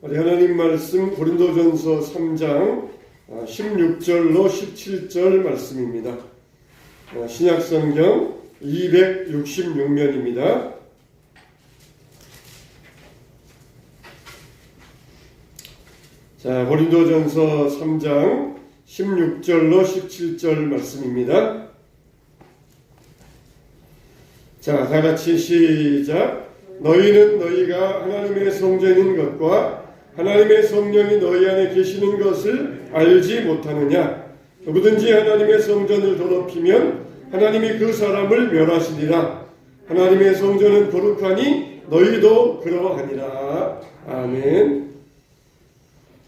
우리 하나님 말씀 고린도전서 3장 16절로 17절 말씀입니다. 신약성경 266면입니다. 자, 고린도전서 3장 16절로 17절 말씀입니다. 자, 다같이 시작. 너희는 너희가 하나님의 성전인 것과 하나님의 성령이 너희 안에 계시는 것을 알지 못하느냐? 누구든지 하나님의 성전을 더럽히면 하나님이 그 사람을 멸하시리라. 하나님의 성전은 거룩하니 너희도 그러하니라. 아멘.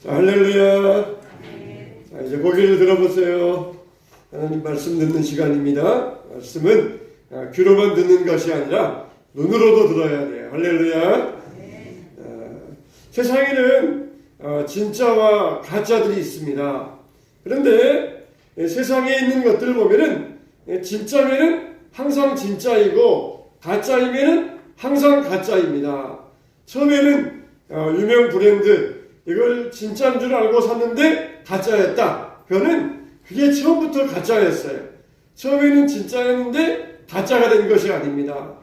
자, 할렐루야. 자, 이제 고개를 들어보세요. 하나님 말씀 듣는 시간입니다. 말씀은 귀로만 듣는 것이 아니라 눈으로도 들어야 돼요. 할렐루야. 세상에는 진짜와 가짜들이 있습니다. 그런데 세상에 있는 것들을 보면은 진짜면은 항상 진짜이고 가짜이면은 항상 가짜입니다. 처음에는 유명 브랜드 이걸 진짜인 줄 알고 샀는데 가짜였다. 그게 처음부터 가짜였어요. 처음에는 진짜였는데 가짜가 된 것이 아닙니다.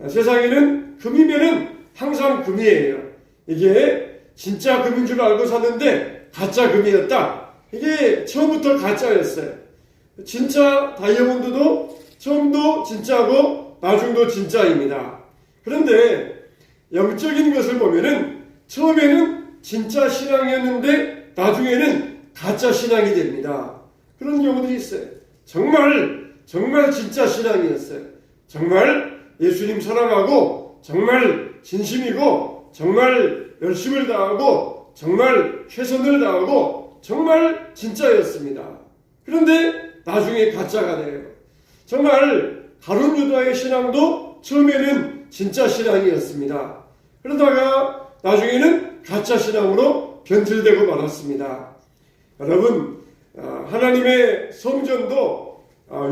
세상에는 금이면은 항상 금이에요. 이게 진짜 금인 줄 알고 샀는데 가짜 금이었다. 이게 처음부터 가짜였어요. 진짜 다이아몬드도 처음도 진짜고 나중도 진짜입니다. 그런데 영적인 것을 보면은 처음에는 진짜 신앙이었는데 나중에는 가짜 신앙이 됩니다. 그런 경우들이 있어요. 정말 진짜 신앙이었어요. 정말 예수님 사랑하고 정말 진심이고 정말 열심을 다하고 정말 최선을 다하고 정말 진짜였습니다. 그런데 나중에 가짜가 돼요. 정말 가룟 유다의 신앙도 처음에는 진짜 신앙이었습니다. 그러다가 나중에는 가짜 신앙으로 변질되고 말았습니다. 여러분, 하나님의 성전도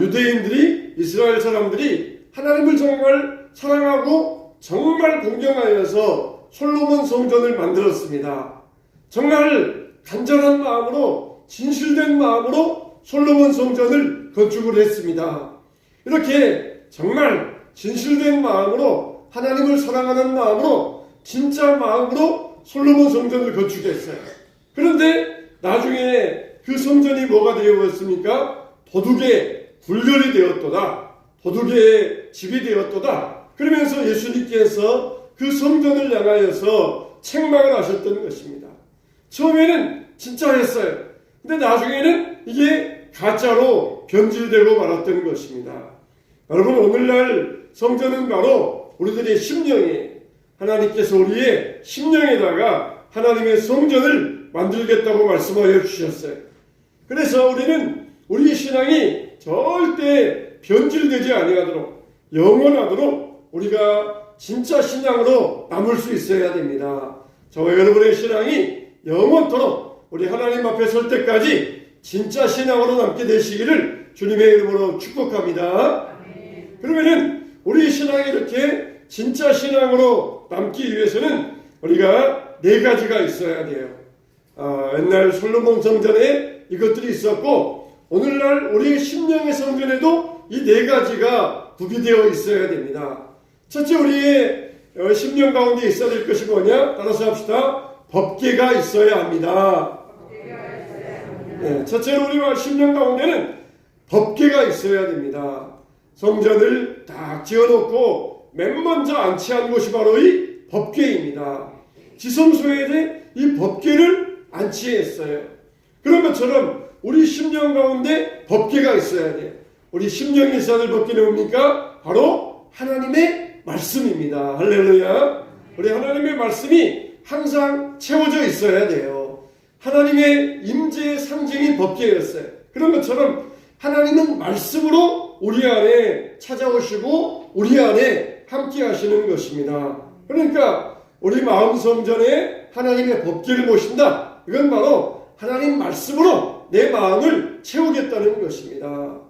유대인들이 이스라엘 사람들이 하나님을 정말 사랑하고 정말 공경하여서 솔로몬 성전을 만들었습니다. 정말 간절한 마음으로 진실된 마음으로 솔로몬 성전을 건축을 했습니다. 이렇게 정말 진실된 마음으로 하나님을 사랑하는 마음으로 진짜 마음으로 솔로몬 성전을 건축했어요. 그런데 나중에 그 성전이 뭐가 되었습니까? 도둑의 굴결이 되었도다. 도둑의 집이 되었도다. 그러면서 예수님께서 그 성전을 향하여서 책망을 하셨던 것입니다. 처음에는 진짜였어요. 근데 나중에는 이게 가짜로 변질되고 말았던 것입니다. 여러분, 오늘날 성전은 바로 우리들의 심령이에요. 하나님께서 우리의 심령에다가 하나님의 성전을 만들겠다고 말씀하여 주셨어요. 그래서 우리는 우리의 신앙이 절대 변질되지 아니하도록 영원하도록 우리가 진짜 신앙으로 남을 수 있어야 됩니다. 저와 여러분의 신앙이 영원토록 우리 하나님 앞에 설 때까지 진짜 신앙으로 남게 되시기를 주님의 이름으로 축복합니다. 그러면은 우리 신앙이 이렇게 진짜 신앙으로 남기 위해서는 우리가 4가지가 있어야 돼요. 옛날 솔로몬 성전에 이것들이 있었고 오늘날 우리의 심령의 성전에도 이 4가지가 구비되어 있어야 됩니다. 첫째, 우리의 심령 가운데 있어야 될 것이 뭐냐? 따라서 합시다. 법궤가 있어야 합니다. 네, 첫째로 우리와 심령 가운데는 법궤가 있어야 됩니다. 성전을 딱 지어놓고 맨 먼저 안치한 곳이 바로 이 법궤입니다. 지성소에 이 법궤를 안치했어요. 그런 것처럼 우리 심령 가운데 법궤가 있어야 돼요. 우리 심령에 있어야 될 법궤는 뭡니까? 바로 하나님의 말씀입니다. 할렐루야. 우리 하나님의 말씀이 항상 채워져 있어야 돼요. 하나님의 임재의 상징이 법궤였어요. 그런 것처럼 하나님은 말씀으로 우리 안에 찾아오시고 우리 안에 함께 하시는 것입니다. 그러니까 우리 마음 성전에 하나님의 법궤를 모신다. 이건 바로 하나님 말씀으로 내 마음을 채우겠다는 것입니다.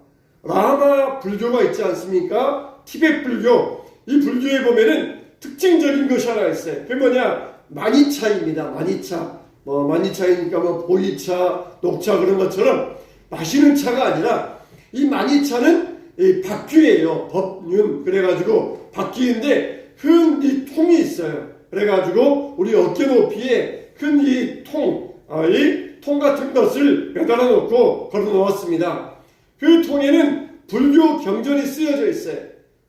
라마 불교가 있지 않습니까? 티벳 불교. 이 불교에 보면은 특징적인 것이 하나 있어요. 그게 뭐냐? 만이차입니다. 만이차. 만이차이니까 보이차, 녹차 그런 것처럼 마시는 차가 아니라 이 만이차는 이 박귀예요. 법륜. 그래가지고 박귀인데 큰 이 통이 있어요. 그래가지고 우리 어깨 높이에 큰 이 통 같은 것을 매달아 놓고 걸어 놓았습니다. 그 통에는 불교 경전이 쓰여져 있어요.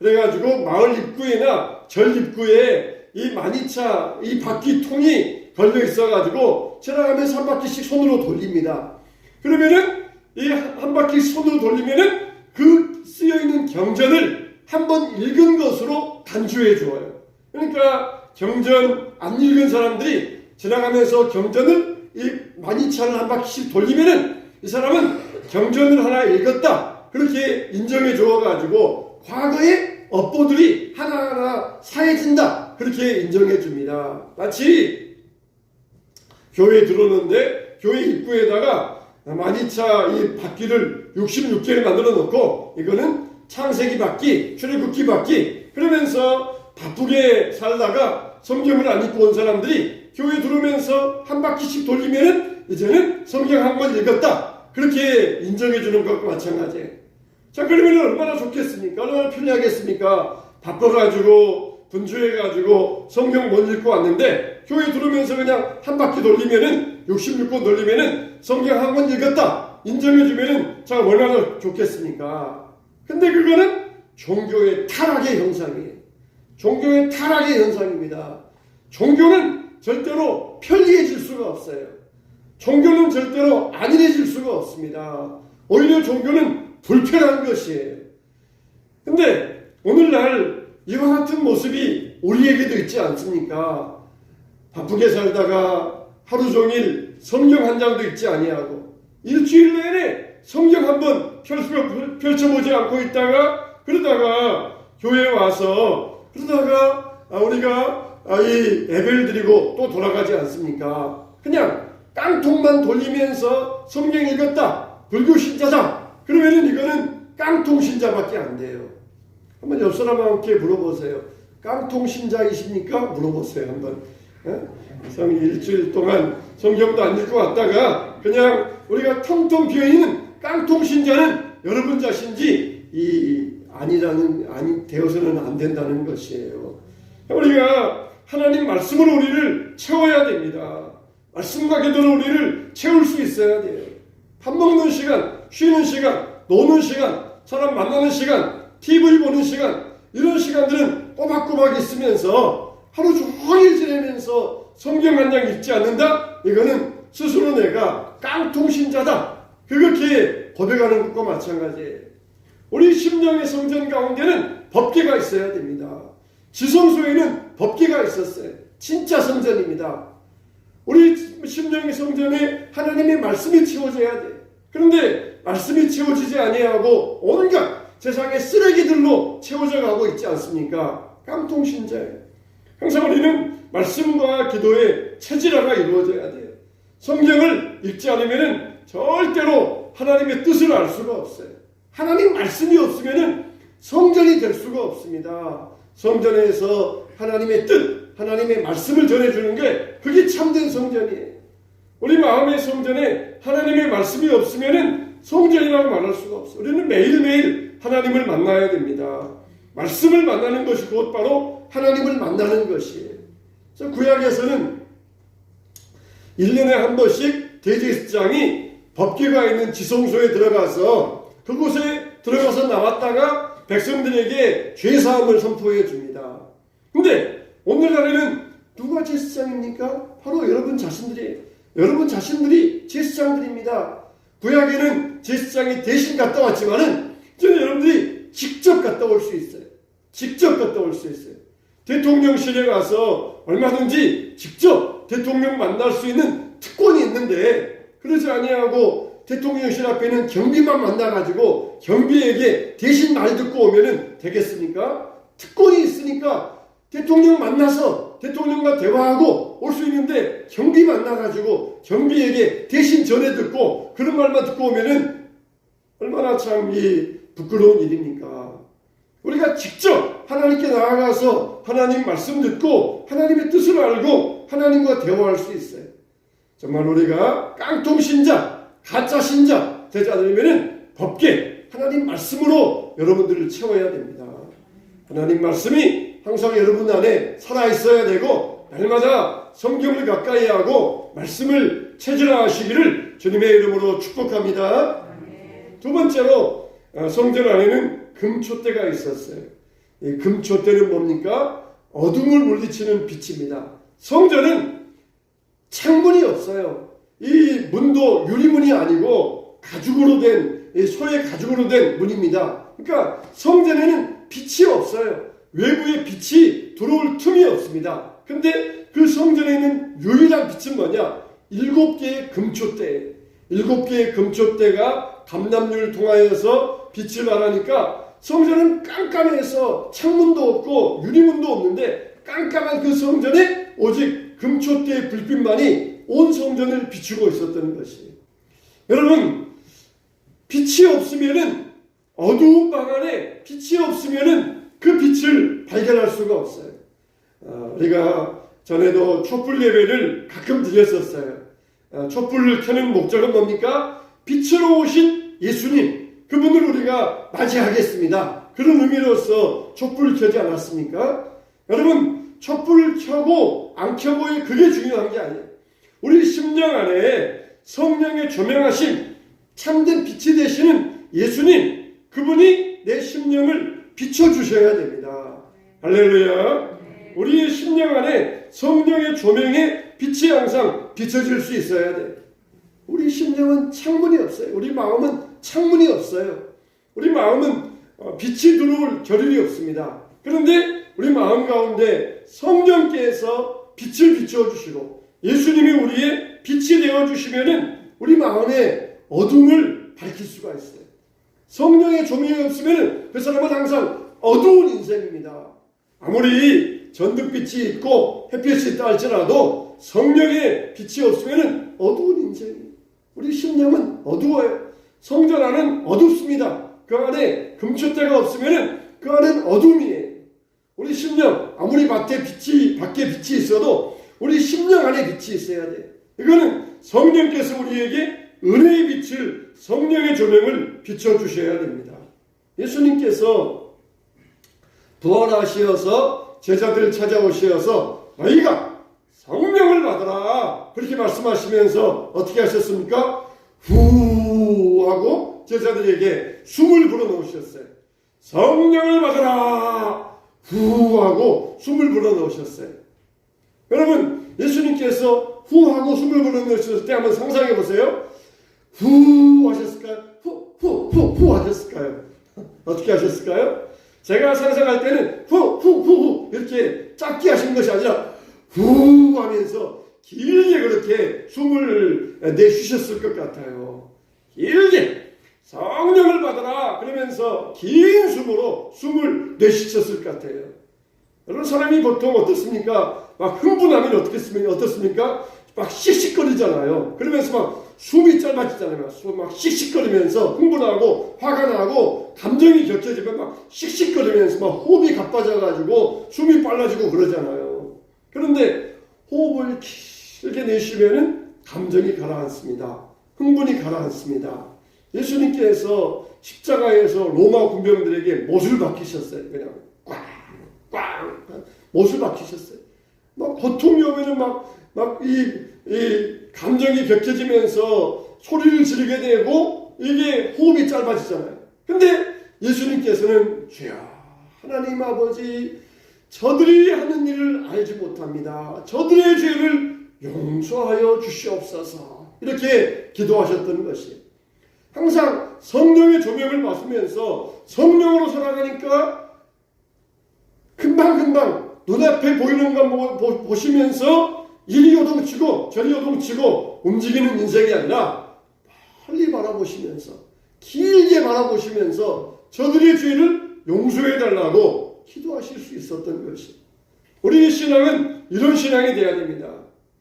그래가지고 마을 입구에나 절 입구에 이 만이차, 이 바퀴통이 걸려 있어가지고 지나가면서 한 바퀴씩 손으로 돌립니다. 그러면은 이 한 바퀴 손으로 돌리면은 그 쓰여있는 경전을 한번 읽은 것으로 간주해 주어요. 그러니까 경전 안 읽은 사람들이 지나가면서 경전을 이 만이차를 한 바퀴씩 돌리면은 이 사람은 경전을 하나 읽었다. 그렇게 인정해 주어가지고 과거의 업보들이 하나하나 사해진다. 그렇게 인정해 줍니다. 마치 교회에 들어오는데 교회 입구에다가 만이차 이 바퀴를 66개를 만들어 놓고 이거는 창세기 바퀴, 출애굽기 바퀴 그러면서 바쁘게 살다가 성경을 안 읽고 온 사람들이 교회 들어오면서 한 바퀴씩 돌리면은 이제는 성경 한 권 읽었다. 그렇게 인정해 주는 것과 마찬가지예요. 자, 그러면 얼마나 좋겠습니까? 얼마나 편리하겠습니까? 바빠가지고 분주해가지고 성경 못 읽고 왔는데 교회 들어오면서 그냥 한 바퀴 돌리면은 66권 돌리면은 성경 한 권 읽었다 인정해 주면은 자 얼마나 좋겠습니까? 근데 그거는 종교의 타락의 현상이에요. 종교의 타락의 현상입니다. 종교는 절대로 편리해질 수가 없어요. 종교는 절대로 안일해질 수가 없습니다. 오히려 종교는 불편한 것이에요. 근데 오늘날 이와 같은 모습이 우리에게도 있지 않습니까? 바쁘게 살다가 하루 종일 성경 한 장도 읽지 아니하고 일주일 내내 성경 한번 펼쳐보지 않고 있다가 그러다가 교회에 와서 그러다가 우리가 이 예배를 드리고 또 돌아가지 않습니까? 그냥 깡통만 돌리면서 성경 읽었다. 불교 신자다. 그러면은 이거는 깡통 신자밖에 안 돼요. 한번 옆 사람한테 물어보세요. 깡통 신자이십니까? 물어보세요. 한번. 일주일 동안 성경도 안 읽고 왔다가 그냥 우리가 텅텅 비어있는 깡통 신자는 여러분 자신지 아니 되어서는 안 된다는 것이에요. 우리가 하나님 말씀으로 우리를 채워야 됩니다. 말씀과 기도로 우리를 채울 수 있어야 돼요. 밥 먹는 시간, 쉬는 시간, 노는 시간, 사람 만나는 시간, TV 보는 시간 이런 시간들은 꼬박꼬박 있으면서 하루 종일 지내면서 성경 한 장 읽지 않는다? 이거는 스스로 내가 깡통 신자다. 그렇게 고백하는 것과 마찬가지예요. 우리 심령의 성전 가운데는 법궤가 있어야 됩니다. 지성소에는 법궤가 있었어요. 진짜 성전입니다. 우리 심령의 성전에 하나님의 말씀이 채워져야 돼. 그런데 말씀이 채워지지 아니하고 온갖 세상의 쓰레기들로 채워져 가고 있지 않습니까? 깡통 신자예요. 항상 우리는 말씀과 기도의 체질화가 이루어져야 돼요. 성경을 읽지 않으면 절대로 하나님의 뜻을 알 수가 없어요. 하나님 말씀이 없으면 성전이 될 수가 없습니다. 성전에서 하나님의 뜻, 하나님의 말씀을 전해주는 게 그게 참된 성전이에요. 우리 마음의 성전에 하나님의 말씀이 없으면 성전이라고 말할 수가 없어요. 우리는 매일매일 하나님을 만나야 됩니다. 말씀을 만나는 것이 곧 바로 하나님을 만나는 것이에요. 그래서 구약에서는 1년에 한 번씩 대제사장이 법궤가 있는 지성소에 들어가서 그곳에 들어가서 나왔다가 백성들에게 죄사함을 선포해 줍니다. 근데 오늘날에는 누가 제사장입니까? 바로 여러분 자신들이에요. 여러분 자신들이 제사장들입니다. 구약에는 제사장이 대신 갔다 왔지만은 이제는 여러분들이 직접 갔다 올 수 있어요. 직접 갔다 올 수 있어요. 대통령실에 가서 얼마든지 직접 대통령 만날 수 있는 특권이 있는데 그러지 아니하고 대통령실 앞에는 경비만 만나가지고 경비에게 대신 말 듣고 오면은 되겠습니까? 특권이 있으니까 대통령 만나서 대통령과 대화하고 올 수 있는데 경비 만나가지고 경비에게 대신 전해 듣고 그런 말만 듣고 오면은 얼마나 참 부끄러운 일입니까? 우리가 직접 하나님께 나아가서 하나님 말씀 듣고 하나님의 뜻을 알고 가지고 하나님과 대화할 수 있어요. 정말 우리가 깡통 신자, 가짜 신자 되지 않으려면 법계 하나님 말씀으로 여러분들을 채워야 됩니다. 하나님 말씀이 항상 여러분 안에 살아있어야 되고 날마다 성경을 가까이 하고 말씀을 체질화하시기를 주님의 이름으로 축복합니다. 두 번째로 성전 안에는 금촛대가 있었어요. 이 금촛대는 뭡니까? 어둠을 물리치는 빛입니다. 성전은 창문이 없어요. 이 문도 유리문이 아니고 가죽으로 된, 소의 가죽으로 된 문입니다. 그러니까 성전에는 빛이 없어요. 외부에 빛이 들어올 틈이 없습니다. 근데 그 성전에 있는 유일한 빛은 뭐냐? 7개의 금촛대. 7개의 금촛대가 감람유를 통하여서 빛을 발하니까 성전은 깜깜해서 창문도 없고 유리문도 없는데 깜깜한 그 성전에 오직 금촛대의 불빛만이 온 성전을 비추고 있었던 것이에요. 여러분, 빛이 없으면은 어두운 방 안에 빛이 없으면은 그 빛을 발견할 수가 없어요. 우리가 전에도 촛불 예배를 가끔 드렸었어요. 촛불을 켜는 목적은 뭡니까? 빛으로 오신 예수님, 그분을 우리가 맞이하겠습니다. 그런 의미로서 촛불을 켜지 않았습니까? 여러분, 촛불을 켜고 안 켜고의 그게 중요한 게 아니에요. 우리 심령 안에 성령의 조명하신 참된 빛이 되시는 예수님, 그분이 내 심령을 비춰주셔야 됩니다. 할렐루야. 우리의 심령 안에 성령의 조명에 빛이 항상 비춰질 수 있어야 돼. 우리 심령은 창문이 없어요. 우리 마음은 창문이 없어요. 우리 마음은 빛이 들어올 겨를이 없습니다. 그런데 우리 마음 가운데 성령께서 빛을 비춰주시고 예수님이 우리의 빛이 되어주시면은 우리 마음의 어둠을 밝힐 수가 있어요. 성령의 조명이 없으면 그 사람은 항상 어두운 인생입니다. 아무리 전등빛이 있고 햇빛이 있다 할지라도 성령의 빛이 없으면 어두운 인생이에요. 우리 심령은 어두워요. 성전 안은 어둡습니다. 그 안에 금촛대가 없으면 그 안은 어둠이에요. 우리 심령, 아무리 밖에 빛이 있어도 우리 심령 안에 빛이 있어야 돼. 이거는 성령께서 우리에게 은혜의 빛을, 성령의 조명을 비춰주셔야 됩니다. 예수님께서 부활하시어서 제자들 찾아오시어서 너희가 성령을 받으라 그렇게 말씀하시면서 어떻게 하셨습니까? 후 하고 제자들에게 숨을 불어넣으셨어요. 성령을 받으라 후 하고 숨을 불어넣으셨어요. 여러분, 예수님께서 후 하고 숨을 불어넣으셨을 때 한번 상상해 보세요. 후 하셨을까요? 후 하셨을까요? 어떻게 하셨을까요? 제가 상상할 때는 후 이렇게 짧게 하신 것이 아니라 후 하면서 길게 그렇게 숨을 내쉬셨을 것 같아요. 길게 성령을 받아라 그러면서 긴 숨으로 숨을 내쉬셨을 것 같아요. 여러분, 사람이 보통 어떻습니까? 막 흥분하면 어떻습니까? 막 씩씩거리잖아요. 그러면서 막 숨이 짧아지잖아요. 막 씩씩거리면서 흥분하고 화가 나고 감정이 격해지면 막 씩씩거리면서 막 호흡이 가빠져가지고 숨이 빨라지고 그러잖아요. 그런데 호흡을 길게 내쉬면은 감정이 가라앉습니다. 흥분이 가라앉습니다. 예수님께서 십자가에서 로마 군병들에게 못을 박히셨어요. 그냥 꽝 못을 박히셨어요. 막 고통이 오면은 이 감정이 격해지면서 소리를 지르게 되고 이게 호흡이 짧아지잖아요. 근데 예수님께서는 주여 하나님 아버지 저들이 하는 일을 알지 못합니다. 저들의 죄를 용서하여 주시옵소서 이렇게 기도하셨던 것이 항상 성령의 조명을 받으면서 성령으로 살아가니까 금방 눈앞에 보이는 것 보시면서 이리 요동치고 저리 요동치고 움직이는 인생이 아니라 멀리 바라보시면서 길게 바라보시면서 저들의 죄를 용서해달라고 기도하실 수 있었던 것이 우리의 신앙은 이런 신앙이 돼야 됩니다.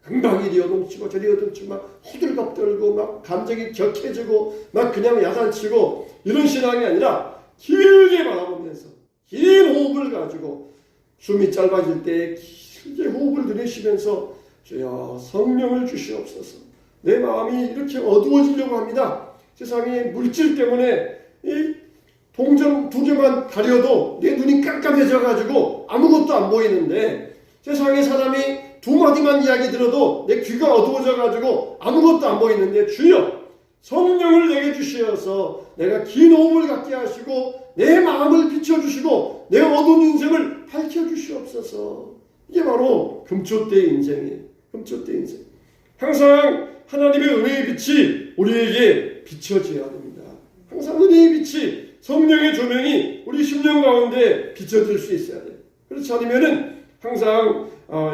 금방 이리 요동치고 저리 요동치고 막 호들갑 떨고 막 감정이 격해지고 막 그냥 야단치고 이런 신앙이 아니라 길게 바라보면서 긴 호흡을 가지고 숨이 짧아질 때 길게 호흡을 들이쉬면서 주여 성령을 주시옵소서. 내 마음이 이렇게 어두워지려고 합니다. 세상에 물질 때문에 이 동전 2개만 가려도 내 눈이 깜깜해져 가지고 아무것도 안 보이는데, 세상에 사람이 2마디만 이야기 들어도 내 귀가 어두워져 가지고 아무것도 안 보이는데, 주여 성령을 내게 주시어서 내가 긴 호흡을 갖게 하시고 내 마음을 비춰주시고 내 어두운 인생을 밝혀주시옵소서. 이게 바로 금초대의 인생이에요. 금초대의 인생. 항상 하나님의 은혜의 빛이 우리에게 비춰져야 됩니다. 항상 은혜의 빛이, 성령의 조명이 우리 심령 가운데 비춰질 수 있어야 돼요. 그렇지 않으면은 항상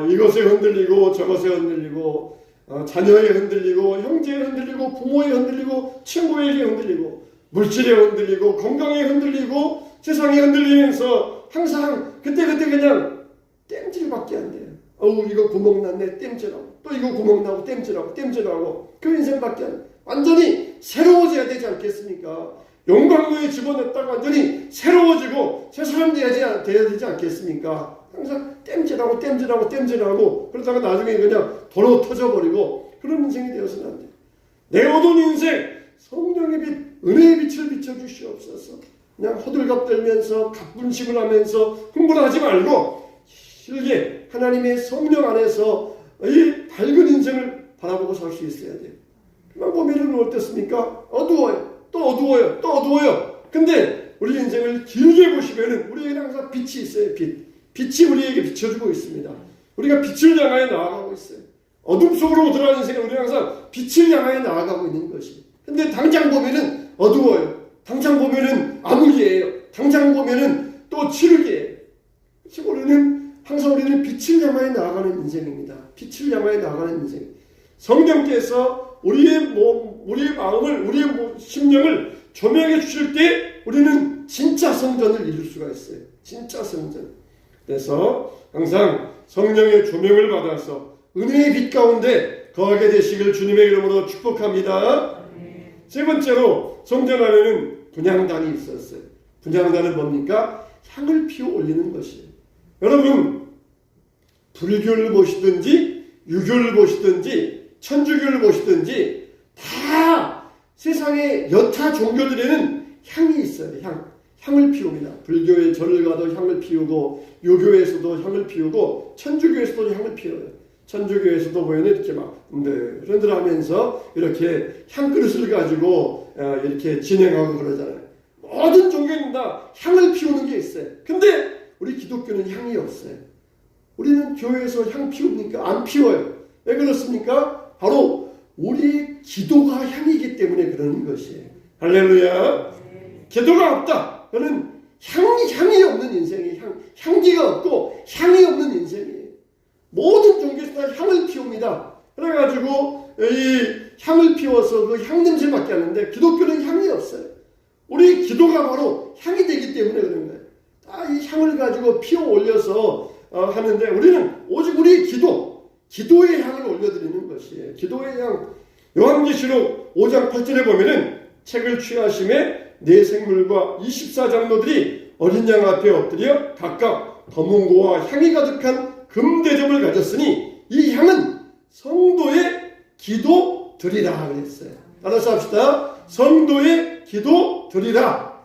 이것에 흔들리고 저것에 흔들리고, 자녀에 흔들리고, 형제에 흔들리고, 부모에 흔들리고, 친구에게 흔들리고, 물질에 흔들리고, 건강에 흔들리고, 세상에 흔들리면서 항상 그때그때 그냥 땜질밖에 안 돼요. 이거 구멍 났네, 땜질하고, 또 이거 구멍 나고 땜질하고, 그 인생밖에 안 돼요. 완전히 새로워져야 되지 않겠습니까? 용광로에 집어넣었다가 완전히 새로워지고 새 사람 돼야 되지 않겠습니까? 항상 땜질하고 그러다가 나중에 그냥 도로 터져버리고, 그런 인생이 되어서는 안 돼요. 내 어두운 인생 성령의 빛, 은혜의 빛을 비춰주시옵소서. 그냥 호들갑 떨면서 가뿐식을 하면서 흥분하지 말고 실게 하나님의 성령 안에서 이 밝은 인생을 바라보고 살 수 있어야 돼요. 그만 보면은 어떻습니까? 어두워요. 또 어두워요. 근데 우리 인생을 길게 보시면은 우리에게는 항상 빛이 있어요. 빛이 우리에게 비춰주고 있습니다. 우리가 빛을 향하여 나아가고 있어요. 어둠 속으로 들어가는 인생은 우리가 항상 빛을 향하여 나아가고 있는 것이. 근데 당장 보면은 어두워요. 당장 보면은 암흑이에요. 당장 보면은 또 칠흑이에요. 그래서 우리는 빛을 향하여 나아가는 인생입니다. 빛을 향하여 나아가는 인생. 성령께서 우리의 마음을, 우리의 심령을 조명해 주실 때 우리는 진짜 성전을 이룰 수가 있어요. 진짜 성전. 그래서 항상 성령의 조명을 받아서 은혜의 빛 가운데 거하게 되시길 주님의 이름으로 축복합니다. 세 번째로, 성전 안에는 분향단이 있었어요. 분향단은 뭡니까? 향을 피워 올리는 것이에요. 여러분, 불교를 보시든지 유교를 보시든지 천주교를 보시든지 다 세상의 여타 종교들에는 향이 있어요. 향을 피웁니다. 불교의 절을 가도 향을 피우고, 유교에서도 향을 피우고, 천주교에서도 향을 피워요. 천주교에서도 보면 이렇게 막 흔들하면서 이렇게 향그릇을 가지고 이렇게 진행하고 그러잖아요. 모든 종교는 다 향을 피우는 게 있어요. 근데 우리 기독교는 향이 없어요. 우리는 교회에서 향 피웁니까? 안 피워요. 왜 그렇습니까? 바로 우리의 기도가 향이기 때문에 그러는 것이에요. 할렐루야. 기도가 없다. 그는 향이 없는 인생이에요. 향기가 없고 향이 없는 인생이에요. 모든 종교에서 다 향을 피웁니다. 그래가지고 이 향을 피워서 그 향냄새밖에 안 나는데, 기독교는 향이 없어요. 우리 기도가 바로 향이 되기 때문에 그런 거예요. 다 이 향을 가지고 피워 올려서 하는데, 우리는 오직 우리의 기도의 향을 올려드리는 것이에요. 기도의 향. 요한계시록 5장 8절에 보면은 책을 취하심에 네 생물과 24장로들이 어린 양 앞에 엎드려 각각 검은 고와 향이 가득한 금대접을 가졌으니 이 향은 성도의 기도 드리라 그랬어요. 따라서 합시다. 성도의 기도 드리라.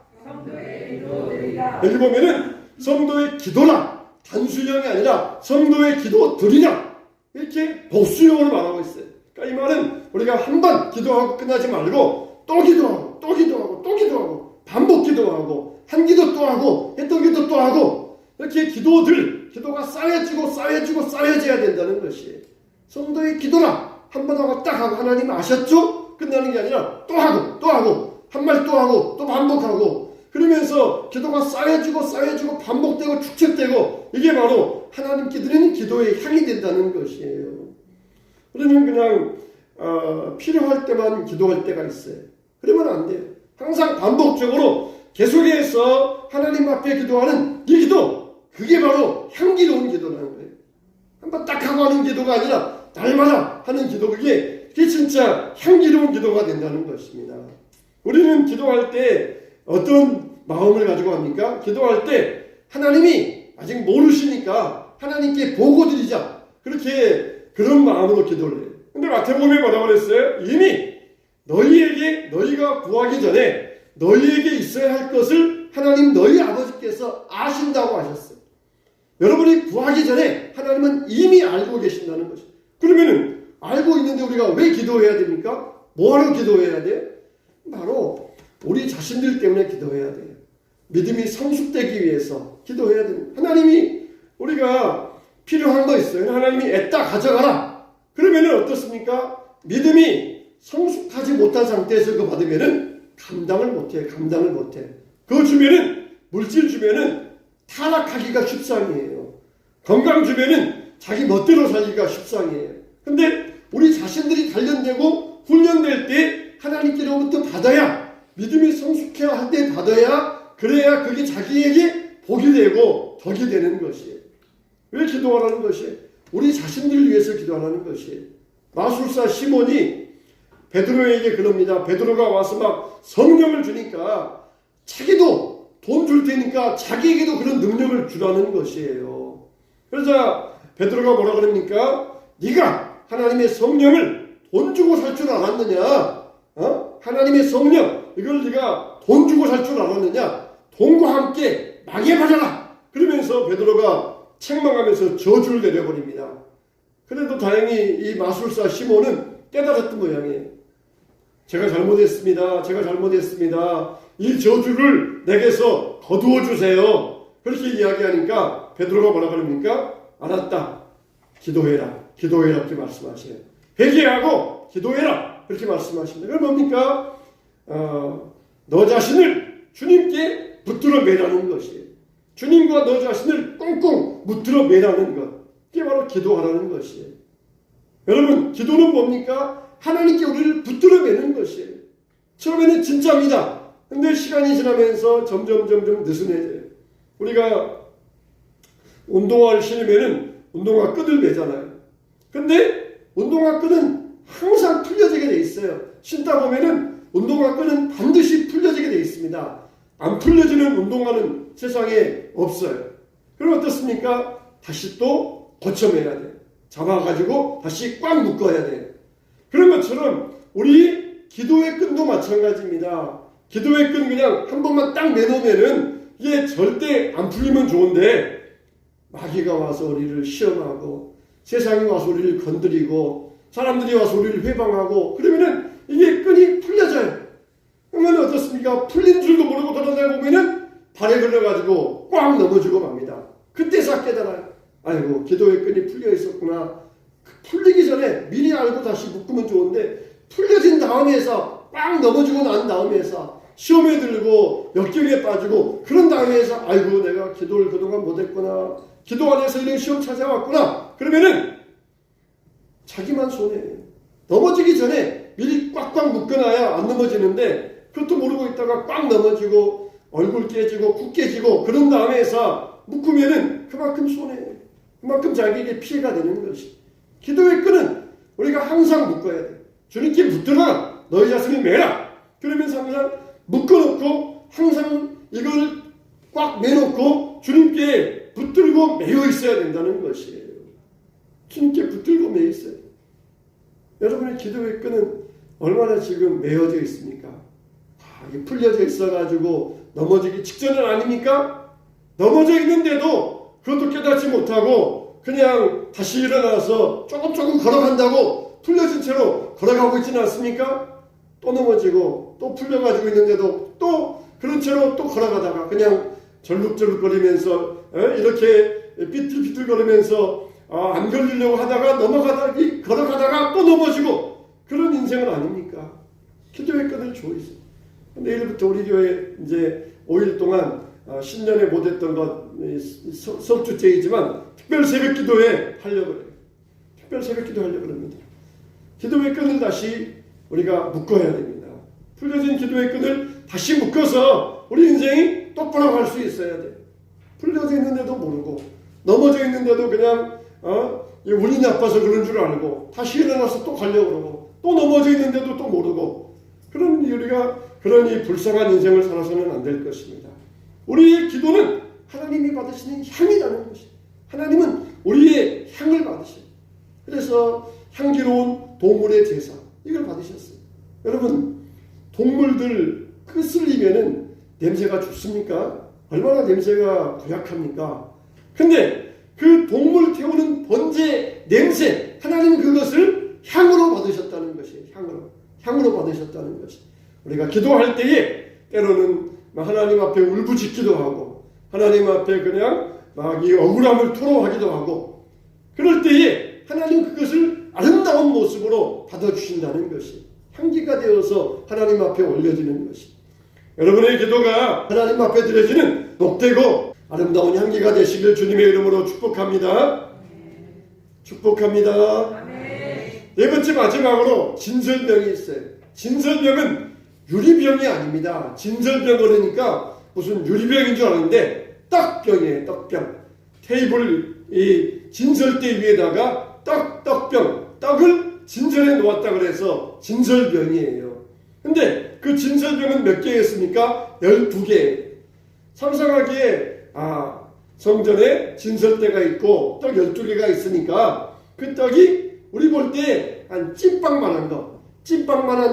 여기 보면은 성도의 기도라, 단수형이 아니라 성도의 기도 드리라, 이렇게 복수형으로 말하고 있어요. 그러니까 이 말은 우리가 한 번 기도하고 끝나지 말고 또 기도하고 반복 기도하고, 한 기도 또 하고 했던 기도 또 하고, 이렇게 기도가 쌓여져야 된다는 것이에요. 성도의 기도라. 한 번 하고 딱 하고 하나님 아셨죠? 끝나는 게 아니라 또 하고 한 말 또 하고 또 반복하고, 그러면서 기도가 쌓여지고 반복되고 축적되고, 이게 바로 하나님께 드리는 기도의 향이 된다는 것이에요. 그러면 그냥 필요할 때만 기도할 때가 있어요. 그러면 안 돼요. 항상 반복적으로 계속해서 하나님 앞에 기도하는 이 기도, 그게 바로 향기로운 기도라는 거예요. 한번 딱 하고 하는 기도가 아니라 날마다 하는 기도, 그게 진짜 향기로운 기도가 된다는 것입니다. 우리는 기도할 때 어떤 마음을 가지고 합니까? 기도할 때 하나님이 아직 모르시니까 하나님께 보고 드리자, 그렇게 그런 마음으로 기도를 해요. 근데 마태복음에 뭐라고 그랬어요? 이미 너희가 구하기 전에 너희에게 있어야 할 것을 하나님 너희 아버지께서 아신다고 하셨어요. 여러분이 구하기 전에 하나님은 이미 알고 계신다는 것이죠. 그러면은 알고 있는데 우리가 왜 기도해야 됩니까? 뭐하러 기도해야 돼요? 바로 우리 자신들 때문에 기도해야 돼요. 믿음이 성숙되기 위해서 기도해야 됩니다. 하나님이 우리가 필요한 거 있어요. 하나님이 애따 가져가라. 그러면은 어떻습니까? 믿음이 성숙하지 못한 상태에서 그거 받으면은 감당을 못해. 그거 주면은 물질 주면은 타락하기가 십상이에요. 건강 주면은 자기 멋대로 살기가 십상이에요. 근데 우리 자신들이 단련되고 훈련될 때 하나님께로부터 받아야 믿음이 성숙해야 할 때 받아야 그래야 그게 자기에게 복이 되고 덕이 되는 것이에요. 왜 기도하라는 것이에요? 우리 자신들을 위해서 기도하라는 것이에요. 마술사 시몬이 베드로에게 그럽니다. 베드로가 와서 막 성령을 주니까 자기도 돈 줄 테니까 자기에게도 그런 능력을 주라는 것이에요. 그래서 베드로가 뭐라 그럽니까? 네가 하나님의 성령을 돈 주고 살 줄 알았느냐? 하나님의 성령 이걸 네가 돈 주고 살 줄 알았느냐? 돈과 함께 망해버려라. 그러면서 베드로가 책망하면서 저주를 내려버립니다. 그래도 다행히 이 마술사 시몬은 깨달았던 모양이에요. 제가 잘못했습니다. 이 저주를 내게서 거두어 주세요. 그렇게 이야기하니까 베드로가 뭐라 그럽니까? 알았다. 기도해라. 그렇게 말씀하셔요. 회개하고 기도해라. 그렇게 말씀하십니다. 그건 뭡니까? 너 자신을 주님께 붙들어 매라는 것이에요. 주님과 너 자신을 꽁꽁 붙들어 매라는 것. 그게 바로 기도하라는 것이에요. 여러분, 기도는 뭡니까? 하나님께 우리를 붙들어 매는 것이에요. 처음에는 진짜입니다. 근데 시간이 지나면서 점점 느슨해져요. 우리가 운동화를 신으면은 운동화 끈을 매잖아요. 근데 운동화 끈은 항상 풀려지게 돼 있어요. 신다 보면은 운동화 끈은 반드시 풀려지게 돼 있습니다. 안 풀려지는 운동화는 세상에 없어요. 그럼 어떻습니까? 다시 또 고쳐매야 돼요. 잡아가지고 다시 꽉 묶어야 돼요. 그런 것처럼 우리 기도의 끈도 마찬가지입니다. 기도의 끈 그냥 한 번만 딱 매놓으면은 이게 절대 안 풀리면 좋은데 마귀가 와서 우리를 시험하고 세상이 와서 우리를 건드리고 사람들이 와서 우리를 회방하고 그러면은 이게 끈이 풀려져요. 그러면 어떻습니까? 풀린 줄도 모르고 돌아다니다 보면은 발에 걸려가지고 꽉 넘어지고 맙니다. 그때서 깨달아요. 아이고 기도의 끈이 풀려 있었구나. 풀리기 전에 미리 알고 다시 묶으면 좋은데 풀려진 다음에서 꽉 넘어지고 난 다음에서 시험에 들고 역경에 빠지고 그런 다음에서 아이고 내가 기도를 그동안 못했구나. 기도 안에서 이런 시험 찾아왔구나. 그러면은 자기만 손해예요. 넘어지기 전에 미리 꽉꽉 묶어놔야 안 넘어지는데 그것도 모르고 있다가 꽉 넘어지고 얼굴 깨지고 국 깨지고 그런 다음에서 묶으면은 그만큼 손해예요. 그만큼 자기에게 피해가 되는 것이. 기도의 끈은 우리가 항상 묶어야 돼. 주님께 붙들어라. 너희 자신을 매라. 그러면서 항상 묶어놓고 항상 이걸 꽉 매놓고 주님께 붙들고 매여 있어야 된다는 것이에요. 주님께 붙들고 매여 있어야 돼요. 여러분의 기도의 끈은 얼마나 지금 매어져 있습니까? 이게 풀려져 있어가지고 넘어지기 직전은 아닙니까? 넘어져 있는데도 그것도 깨닫지 못하고 그냥 다시 일어나서 조금 걸어간다고 풀려진 채로 걸어가고 있지는 않습니까? 또 넘어지고 또 풀려가지고 있는데도 또 그런 채로 또 걸어가다가 그냥 절룩절룩거리면서 이렇게 삐뚤삐뚤거리면서 안 걸리려고 하다가 걸어가다가 또 넘어지고 그런 인생은 아닙니까? 기도의 끈을 조이세요. 내일부터 우리 교회 이제 5일 동안 신년에 못했던 것 석주째이지만 특별 새벽 기도회 하려고 그래요. 특별 새벽 기도 하려고 합니다. 기도의 끈을 다시 우리가 묶어야 됩니다. 풀려진 기도의 끈을 다시 묶어서 우리 인생이 똑바로 갈 수 있어야 돼요. 풀려져 있는데도 모르고 넘어져 있는데도 그냥 운이 나빠서 그런 줄 알고 다시 일어나서 또 가려고 그러고 또 넘어져 있는데도 또 모르고 우리가 그런 이 불쌍한 인생을 살아서는 안 될 것입니다. 우리의 기도는 하나님이 받으시는 향이라는 것이. 하나님은 우리의 향을 받으셔요. 그래서 동물의 제사 이걸 받으셨어요. 여러분 동물들 끄슬리면은 냄새가 좋습니까? 얼마나 냄새가 고약합니까? 근데 그 동물 태우는 번제 냄새 하나님 그것을 향으로 받으셨다는 것이에요. 향으로 받으셨다는 것이. 우리가 기도할 때에 때로는 하나님 앞에 울부짖기도 하고 하나님 앞에 그냥 막 이 억울함을 토로하기도 하고 그럴 때에 하나님 그것을 아름다운 모습으로 받아주신다는 것이 향기가 되어서 하나님 앞에 올려지는 것이 여러분의 기도가 하나님 앞에 드려지는 복되고 아름다운 향기가 되시길 주님의 이름으로 축복합니다. 축복합니다. 네 번째 마지막으로 진설병이 있어요. 진설병은 유리병이 아닙니다. 진설병 그러니까 무슨 유리병인 줄 아는데 떡병이에요. 떡병. 테이블 이 진설대 위에다가 떡병 떡을 진설해 놓았다 그래서 진설병이에요. 근데 그 진설병은 몇 개였습니까? 12개. 상상하기에 성전에 진설대가 있고 떡 12개가 있으니까 그 떡이 우리 볼 때 한 찐빵만한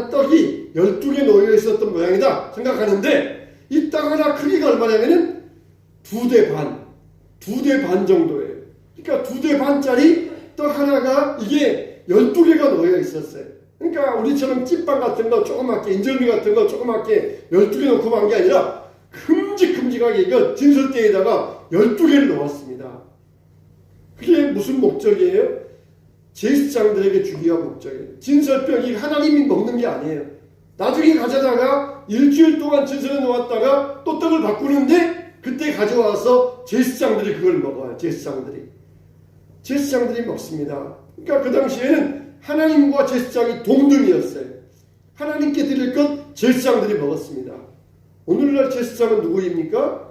떡이 12개 놓여 있었던 모양이다 생각하는데 이 떡 하나 크기가 얼마냐면은 2대 반 정도예요. 그러니까 2대 반짜리 떡 하나가 이게 12개가 놓여 있었어요. 그러니까 우리처럼 찐빵 같은 거 조그맣게 인절미 같은 거 조그맣게 12개 놓고 한 게 아니라 큼직큼직하게 이거 진설대에다가 12개를 놓았습니다. 그게 무슨 목적이에요? 제사장들에게 주기가 목적이에요. 진설병이 하나님이 먹는 게 아니에요. 나중에 가져다가 일주일 동안 진설해 놓았다가 또 떡을 바꾸는데 그때 가져와서 제사장들이 그걸 먹어요. 제사장들이 먹습니다. 그러니까 그 당시에는 하나님과 제사장이 동등이었어요. 하나님께 드릴 것 제사장들이 먹었습니다. 오늘날 제사장은 누구입니까?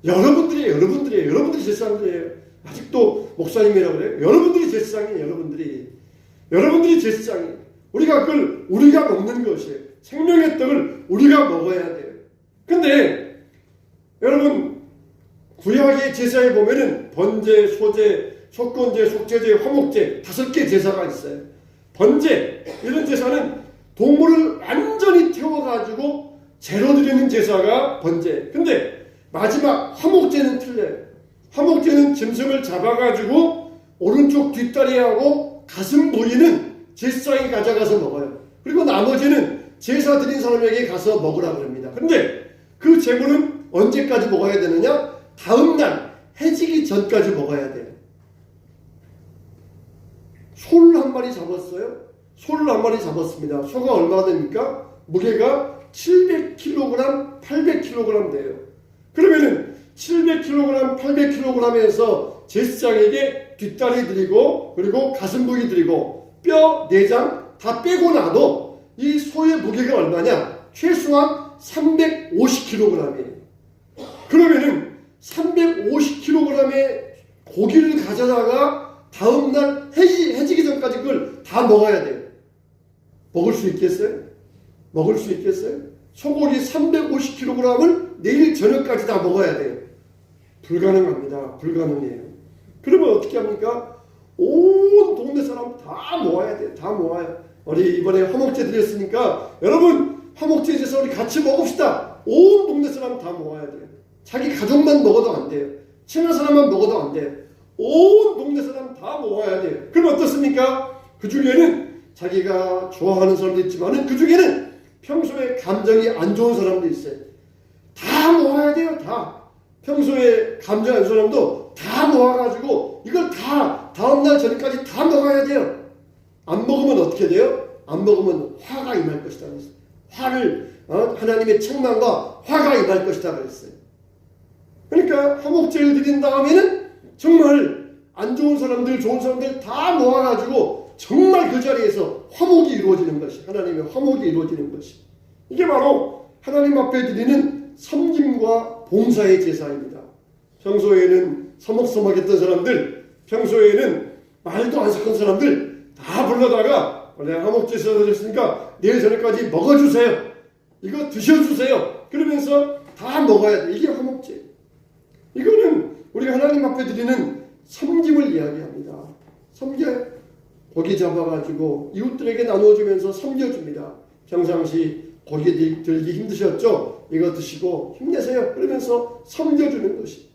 여러분들이 제사장들이에요. 아직도 목사님이라고 그래요. 여러분들이 제사장이에요. 여러분들이 제사장이에요. 우리가 먹는 것이에요. 생명의 떡을 우리가 먹어야 돼요. 근데 여러분 구약의 제사에 보면은 번제, 소제, 속건제, 속죄제, 화목제 5개 제사가 있어요. 번제 이런 제사는 동물을 완전히 태워가지고 재로 드리는 제사가 번제. 근데 마지막 화목제는 틀려요. 화목제는 짐승을 잡아가지고 오른쪽 뒷다리하고 가슴 부위는 제사장이 가져가서 먹어요. 그리고 나머지는 제사 드린 사람에게 가서 먹으라 그럽니다. 근데 그 제물은 언제까지 먹어야 되느냐? 다음날 해지기 전까지 먹어야 돼요. 소를 한 마리 잡았습니다. 소가 얼마나 됩니까? 무게가 700kg, 800kg 돼요. 그러면은 700kg, 800kg에서 제사장에게 뒷다리 드리고 그리고 가슴 부위 드리고 뼈, 내장 다 빼고 나도 이 소의 무게가 얼마냐? 최소한 350kg이에요. 그러면은 350kg의 고기를 가져다가 다음날 해지기 전까지 그걸 다 먹어야 돼요. 먹을 수 있겠어요? 소고기 350kg을 내일 저녁까지 다 먹어야 돼요. 불가능해요. 그러면 어떻게 합니까? 온 동네 사람 다 모아야 돼요. 다 모아요. 우리 이번에 화목제 드렸으니까 여러분 화목제 제사 우리 같이 먹읍시다. 온 동네 사람 다 모아야 돼요. 자기 가족만 먹어도 안 돼요. 친한 사람만 먹어도 안 돼요. 온 동네 사람 다 모아야 돼요. 그럼 어떻습니까? 그 중에는 자기가 좋아하는 사람도 있지만 그 중에는 평소에 감정이 안 좋은 사람도 있어요. 다 모아야 돼요. 다. 평소에 감정 안 좋은 사람도 다 모아가지고 이걸 다 다음날 저녁까지 다 먹어야 돼요. 안 먹으면 어떻게 돼요? 안 먹으면 화가 임할 것이다 그랬어요. 하나님의 책망과 화가 임할 것이다 그랬어요. 그러니까 화목제를 드린 다음에는 정말 안 좋은 사람들, 좋은 사람들 다 모아가지고 정말 그 자리에서 화목이 이루어지는 것이, 하나님의 화목이 이루어지는 것이. 이게 바로 하나님 앞에 드리는 섬김과 봉사의 제사입니다. 평소에는 서먹서먹했던 사람들, 평소에는 말도 안 섞은 사람들 다 불러다가 내가 화목제사 드렸으니까 내일 저녁까지 먹어주세요. 이거 드셔주세요. 그러면서 다 먹어야 돼. 이게 화목제. 이거는 우리가 하나님 앞에 드리는 섬김을 이야기합니다. 고기 잡아가지고 이웃들에게 나눠주면서 섬겨줍니다. 평상시 고기 들기 힘드셨죠? 이거 드시고 힘내세요. 그러면서 섬겨주는 것이.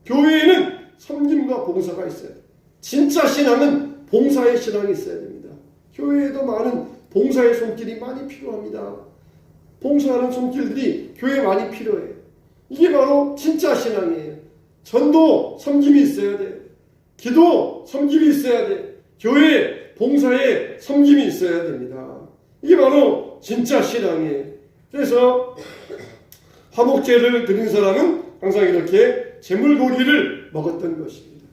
교회에는 섬김과 봉사가 있어요. 진짜 신앙은 봉사의 신앙이 있어야 됩니다. 교회에도 많은 봉사의 손길이 많이 필요합니다. 봉사하는 손길들이 교회에 많이 필요해요. 이게 바로 진짜 신앙이에요. 전도 섬김이 있어야 돼요. 기도 섬김이 있어야 돼요. 교회 봉사에 섬김이 있어야 됩니다. 이게 바로 진짜 신앙이에요. 그래서 화목제를 드린 사람은 항상 이렇게 재물고기를 먹었던 것입니다.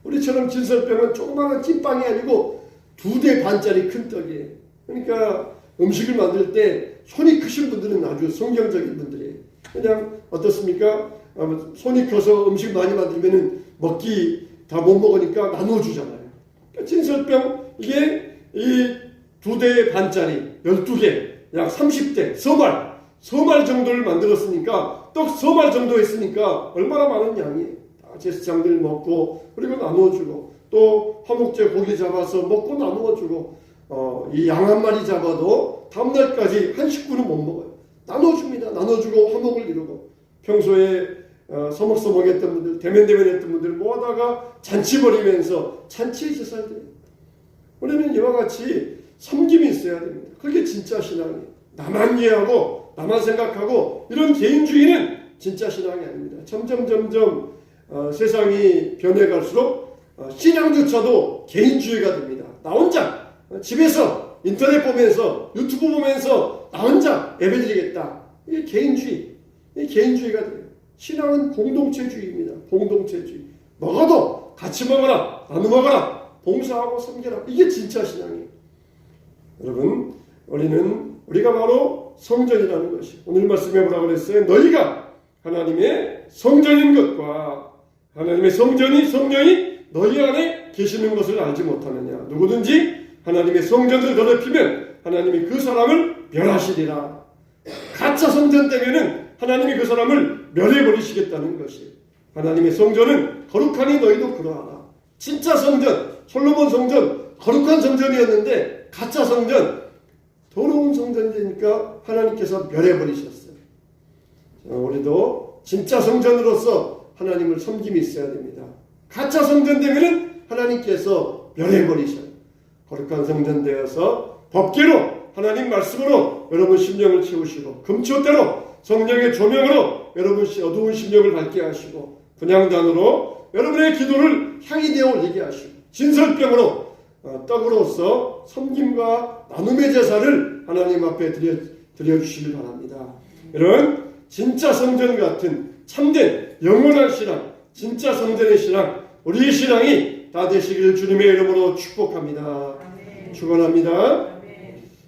우리처럼 진설병은 조그마한 찐빵이 아니고 2대 반짜리 큰 떡이에요. 그러니까 음식을 만들 때 손이 크신 분들은 아주 성경적인 분들이에요. 그냥 어떻습니까? 손이 커서 음식 많이 만들면 먹기 다 못 먹으니까 나눠주잖아요. 그러니까 진설병 이게 이 2대 반짜리 12개 약 30대 서말 정도를 만들었으니까 떡 서말 정도 했으니까 얼마나 많은 양이에요. 다 제사장들 먹고 그리고 나누어주고 또 화목제 고기 잡아서 먹고 나누어주고 이 양 한 마리 잡아도 다음날까지 한 식구는 못 먹어요. 나눠줍니다. 나눠주고 화목을 이루고 평소에 서먹서먹했던 분들 대면대면했던 분들 모아다가 잔치 벌이면서 잔치의 제사를 드려요. 우리는 이와 같이 섬김이 있어야 됩니다. 그게 진짜 신앙이에요. 나만 이해하고 나만 생각하고 이런 개인주의는 진짜 신앙이 아닙니다. 점점 세상이 변해갈수록 신앙조차도 개인주의가 됩니다. 나 혼자 집에서 인터넷 보면서 유튜브 보면서 나 혼자 예배드리겠다. 이게 개인주의. 이게 개인주의가 돼요. 신앙은 공동체주의입니다. 공동체주의. 먹어도 같이 먹어라. 나눠 먹어라. 봉사하고 섬겨라. 이게 진짜 신앙이에요. 여러분, 우리가 바로 성전이라는 것이 오늘 말씀에 뭐라고 그랬어요? 너희가 하나님의 성전인 것과 하나님의 성전이 성령이 너희 안에 계시는 것을 알지 못하느냐. 누구든지 하나님의 성전을 더럽히면 하나님이 그 사람을 멸하시리라. 가짜 성전 때문에는 하나님이 그 사람을 멸해버리시겠다는 것이. 하나님의 성전은 거룩하니 너희도 그러하라. 진짜 성전, 솔로몬 성전 거룩한 성전이었는데 가짜 성전, 더러운 성전이니까 하나님께서 멸해버리셨어요. 우리도 진짜 성전으로서 하나님을 섬김이 있어야 됩니다. 가짜 성전 되면은 하나님께서 멸해버리셔요. 거룩한 성전 되어서 법궤로 하나님 말씀으로 여러분 심령을 채우시고 금초대로 성령의 조명으로 여러분 어두운 심령을 밝게 하시고 분향단으로 여러분의 기도를 향이 되어 올리게 하시고 진설병으로 떡으로서 섬김과 나눔의 제사를 하나님 앞에 드려주시길 바랍니다. 이런 진짜 성전 같은 참된 영원한 신앙, 진짜 성전의 신앙, 우리의 신앙이 다 되시기를 주님의 이름으로 축복합니다. 축원합니다.